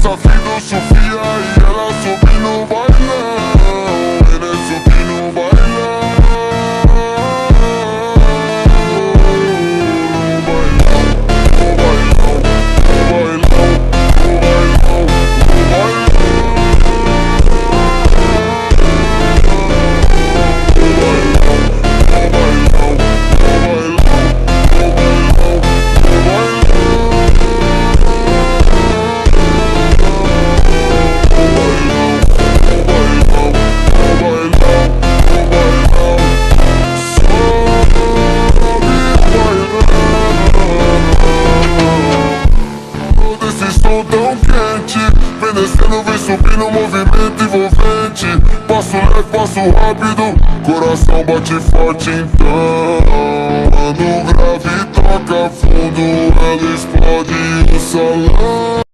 tá vindo Sofia e ela sobe no bailão. E nesse sobe no bailão. Tão quente, vem descendo, vem subindo, movimento envolvente. Passo leve, passo rápido, coração bate forte então. Mano grave, toca fundo, ela explode o salão.